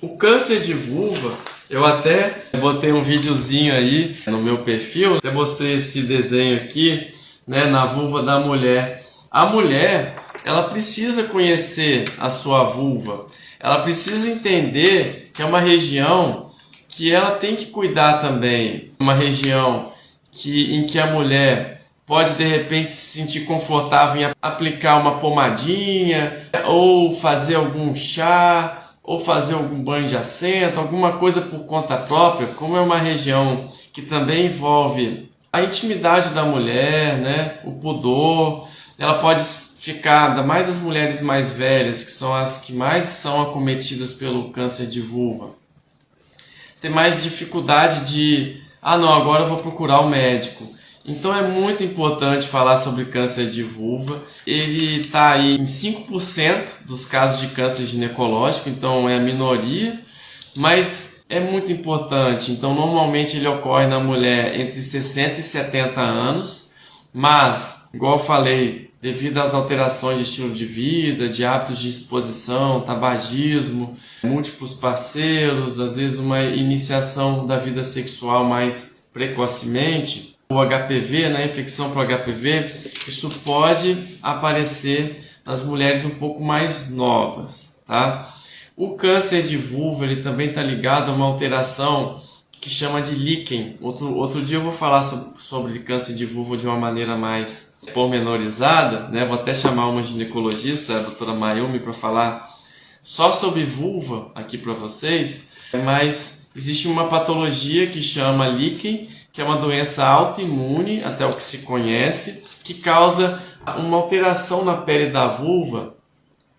O câncer de vulva, eu até botei um videozinho aí no meu perfil, até mostrei esse desenho aqui, né, na vulva da mulher. A mulher, ela precisa conhecer a sua vulva, ela precisa entender que é uma região que ela tem que cuidar também, uma região em que a mulher pode de repente se sentir confortável em aplicar uma pomadinha, ou fazer algum chá, ou fazer algum banho de assento, alguma coisa por conta própria, como é uma região que também envolve a intimidade da mulher, né, o pudor. Ela pode ficar, ainda mais as mulheres mais velhas, que são as que mais são acometidas pelo câncer de vulva, ter mais dificuldade de, não, agora eu vou procurar o médico. Então é muito importante falar sobre câncer de vulva. Ele está aí em 5% dos casos de câncer ginecológico, então é a minoria, mas é muito importante. Então normalmente ele ocorre na mulher entre 60 e 70 anos, mas, igual eu falei, devido às alterações de estilo de vida, de hábitos de exposição, tabagismo, múltiplos parceiros, às vezes uma iniciação da vida sexual mais precocemente, o HPV, né, infecção por HPV, isso pode aparecer nas mulheres um pouco mais novas, tá? O câncer de vulva ele também está ligado a uma alteração que chama de líquen. Outro dia eu vou falar sobre câncer de vulva de uma maneira mais pormenorizada, né? Vou até chamar uma ginecologista, a doutora Mayumi, para falar só sobre vulva aqui para vocês. Mas existe uma patologia que chama líquen, que é uma doença autoimune, até o que se conhece, que causa uma alteração na pele da vulva,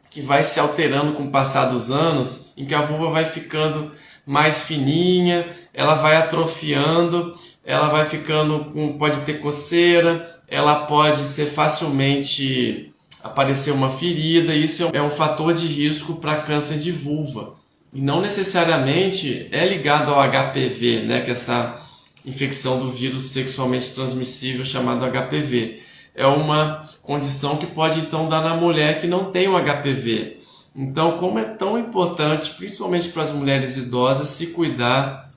que vai se alterando com o passar dos anos, em que a vulva vai ficando mais fininha, ela vai atrofiando, ela vai ficando pode ter coceira, ela pode ser facilmente aparecer uma ferida, e isso é um fator de risco para câncer de vulva. E não necessariamente é ligado ao HPV, né, que é essa infecção do vírus sexualmente transmissível chamado HPV. É uma condição que pode então dar na mulher que não tem o HPV. Então, como é tão importante, principalmente para as mulheres idosas, se cuidar,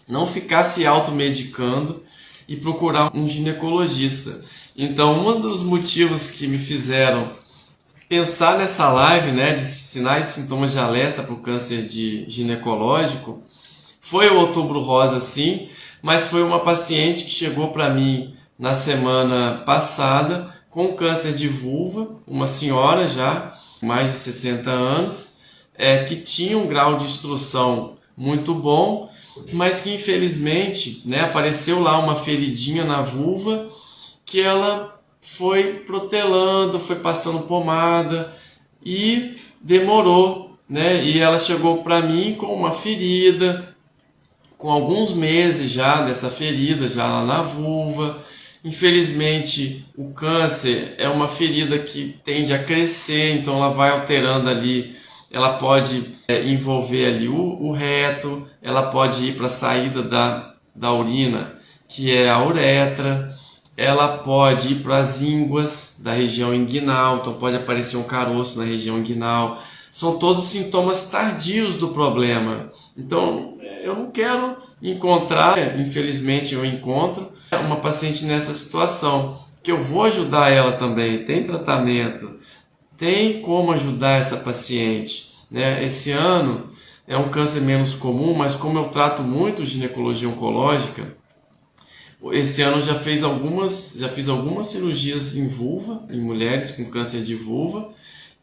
não ficar se automedicando e procurar um ginecologista. Então, um dos motivos que me fizeram pensar nessa live, né, de sinais e sintomas de alerta para o câncer ginecológico, foi o Outubro Rosa, sim, mas foi uma paciente que chegou para mim na semana passada com câncer de vulva, uma senhora já, mais de 60 anos, que tinha um grau de instrução muito bom, mas que infelizmente, né, apareceu lá uma feridinha na vulva que ela foi protelando, foi passando pomada e demorou, né? E ela chegou para mim com uma ferida, com alguns meses já dessa ferida, já lá na vulva. Infelizmente, o câncer é uma ferida que tende a crescer, então ela vai alterando ali, ela pode envolver ali o reto, ela pode ir para a saída da urina, que é a uretra, ela pode ir para as ínguas da região inguinal, então pode aparecer um caroço na região inguinal. São todos sintomas tardios do problema. Então, eu não quero encontrar, infelizmente eu encontro, uma paciente nessa situação, que eu vou ajudar ela também, tem tratamento, tem como ajudar essa paciente, né? Esse ano é um câncer menos comum, mas como eu trato muito ginecologia oncológica, esse ano já fiz algumas cirurgias em vulva, em mulheres com câncer de vulva,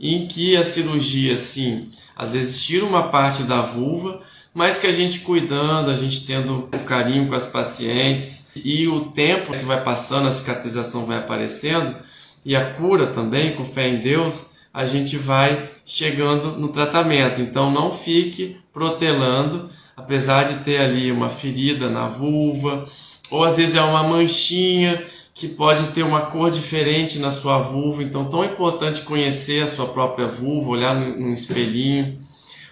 em que a cirurgia, sim, às vezes tira uma parte da vulva, mas que a gente cuidando, a gente tendo um carinho com as pacientes e o tempo que vai passando, a cicatrização vai aparecendo e a cura também, com fé em Deus, a gente vai chegando no tratamento. Então não fique protelando, apesar de ter ali uma ferida na vulva, ou às vezes é uma manchinha que pode ter uma cor diferente na sua vulva, então tão importante conhecer a sua própria vulva, olhar num espelhinho.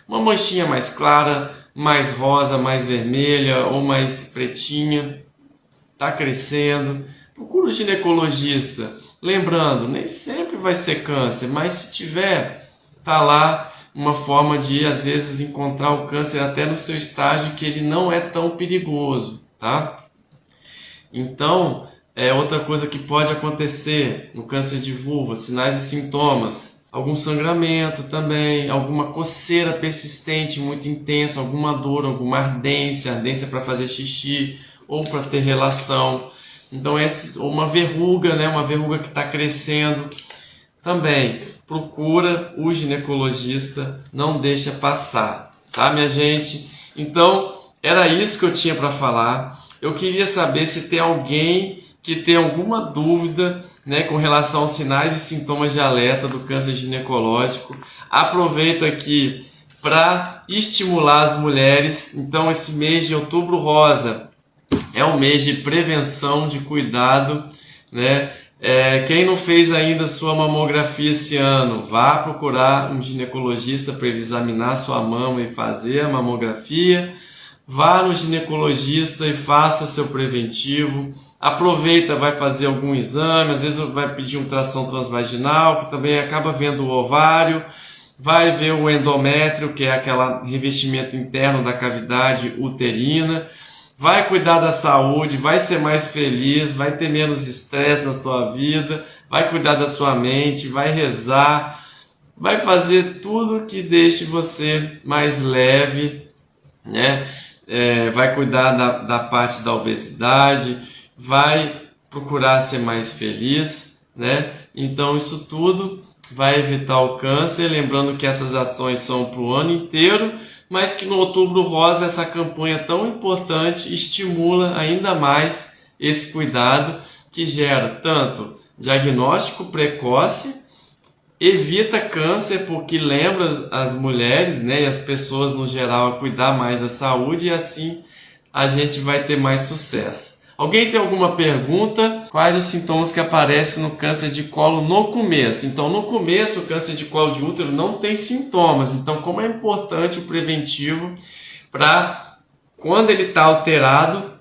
Uma manchinha mais clara, mais rosa, mais vermelha ou mais pretinha, está crescendo. Procura o ginecologista. Lembrando, nem sempre vai ser câncer, mas se tiver, tá lá uma forma de, às vezes, encontrar o câncer até no seu estágio que ele não é tão perigoso, tá? Então, outra coisa que pode acontecer no câncer de vulva, sinais e sintomas, algum sangramento também, alguma coceira persistente, muito intensa, alguma dor, alguma ardência para fazer xixi ou para ter relação. Então, ou uma verruga, né? Uma verruga que está crescendo. Também procura o ginecologista, não deixa passar, tá, minha gente? Então, era isso que eu tinha para falar. Eu queria saber se tem alguém que tem alguma dúvida, né, com relação aos sinais e sintomas de alerta do câncer ginecológico. Aproveito aqui para estimular as mulheres. Então, esse mês de Outubro Rosa é um mês de prevenção, de cuidado, né? Quem não fez ainda sua mamografia esse ano, vá procurar um ginecologista para ele examinar sua mama e fazer a mamografia. Vá no ginecologista e faça seu preventivo. Aproveita, vai fazer algum exame, às vezes vai pedir um ultrassom transvaginal, que também acaba vendo o ovário, vai ver o endométrio, que é aquele revestimento interno da cavidade uterina, vai cuidar da saúde, vai ser mais feliz, vai ter menos estresse na sua vida, vai cuidar da sua mente, vai rezar, vai fazer tudo que deixe você mais leve, né? Vai cuidar da parte da obesidade, vai procurar ser mais feliz, né? Então isso tudo vai evitar o câncer, lembrando que essas ações são para o ano inteiro, mas que no Outubro Rosa essa campanha tão importante estimula ainda mais esse cuidado que gera tanto diagnóstico precoce, evita câncer porque lembra as mulheres, né, e as pessoas no geral a cuidar mais da saúde e assim a gente vai ter mais sucesso. Alguém tem alguma pergunta? Quais os sintomas que aparecem no câncer de colo no começo? Então, no começo, o câncer de colo de útero não tem sintomas. Então, como é importante o preventivo para, quando ele está alterado,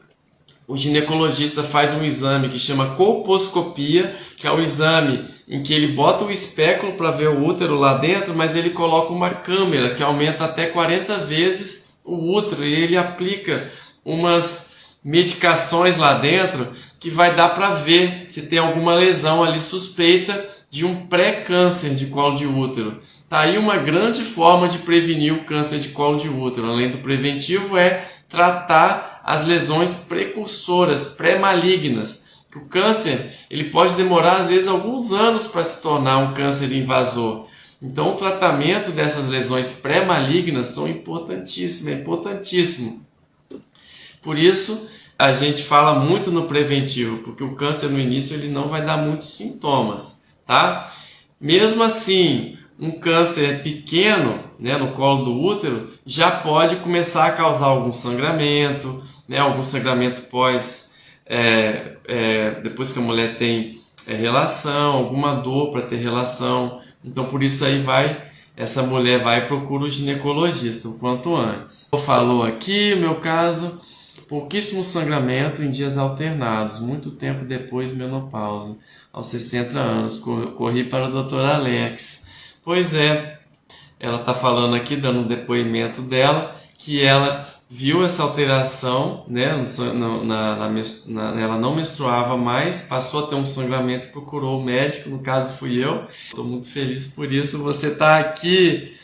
o ginecologista faz um exame que chama colposcopia, que é um exame em que ele bota o espéculo para ver o útero lá dentro, mas ele coloca uma câmera que aumenta até 40 vezes o útero e ele aplica umas medicações lá dentro que vai dar para ver se tem alguma lesão ali suspeita de um pré-câncer de colo de útero. Tá aí uma grande forma de prevenir o câncer de colo de útero. Além do preventivo, é tratar as lesões precursoras, pré-malignas. O câncer ele pode demorar às vezes alguns anos para se tornar um câncer invasor. Então o tratamento dessas lesões pré-malignas são importantíssimo, é importantíssimo. Por isso, a gente fala muito no preventivo, porque o câncer no início ele não vai dar muitos sintomas, tá? Mesmo assim, um câncer pequeno, né, no colo do útero já pode começar a causar algum sangramento, né, algum sangramento depois que a mulher tem relação, alguma dor para ter relação. Então por isso aí essa mulher vai e procura o ginecologista o quanto antes. Falou aqui o meu caso, pouquíssimo sangramento em dias alternados, muito tempo depois menopausa, aos 60 anos, corri para o Dr. Alex. Pois é, ela está falando aqui, dando um depoimento dela, que ela viu essa alteração, né? Ela não menstruava mais, passou a ter um sangramento, procurou o médico, no caso fui eu. Estou muito feliz por isso, você está aqui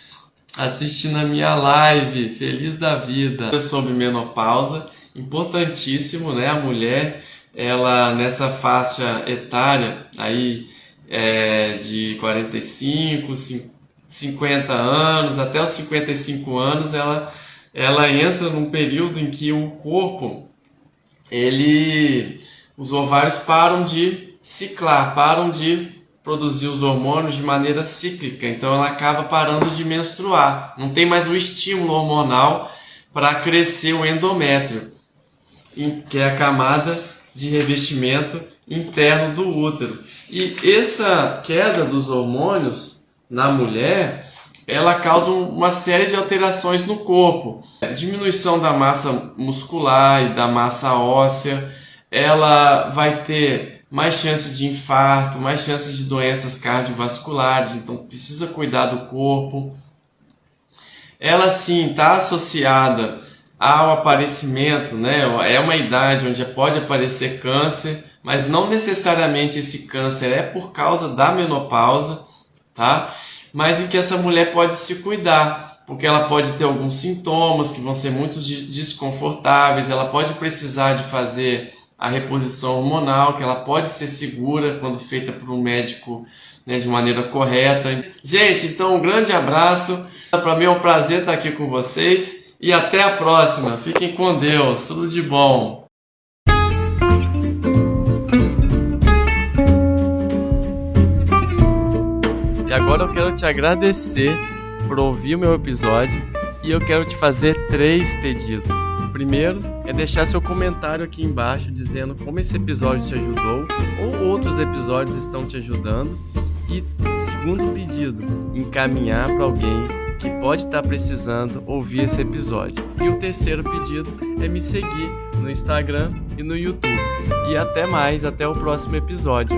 assistindo a minha live, feliz da vida. Sobre menopausa, importantíssimo, né? A mulher, ela nessa faixa etária aí, de 45, 50 anos, até os 55 anos, ela entra num período em que o corpo, os ovários param de ciclar, param de produzir os hormônios de maneira cíclica, então ela acaba parando de menstruar, não tem mais o estímulo hormonal para crescer o endométrio, que é a camada de revestimento interno do útero. E essa queda dos hormônios na mulher, ela causa uma série de alterações no corpo. Diminuição da massa muscular e da massa óssea, ela vai ter mais chance de infarto, mais chances de doenças cardiovasculares, então precisa cuidar do corpo. Ela sim está associada ao aparecimento, né? É uma idade onde pode aparecer câncer, mas não necessariamente esse câncer é por causa da menopausa, tá? Mas em que essa mulher pode se cuidar, porque ela pode ter alguns sintomas que vão ser muito desconfortáveis, ela pode precisar de fazer a reposição hormonal, que ela pode ser segura quando feita por um médico, né, de maneira correta. Gente, então um grande abraço, para mim é um prazer estar aqui com vocês e até a próxima, fiquem com Deus, tudo de bom. E agora eu quero te agradecer por ouvir o meu episódio e eu quero te fazer 3 pedidos. O primeiro é deixar seu comentário aqui embaixo dizendo como esse episódio te ajudou ou outros episódios estão te ajudando. E segundo pedido, encaminhar para alguém que pode estar precisando ouvir esse episódio. E o terceiro pedido é me seguir no Instagram e no YouTube. E até mais, até o próximo episódio.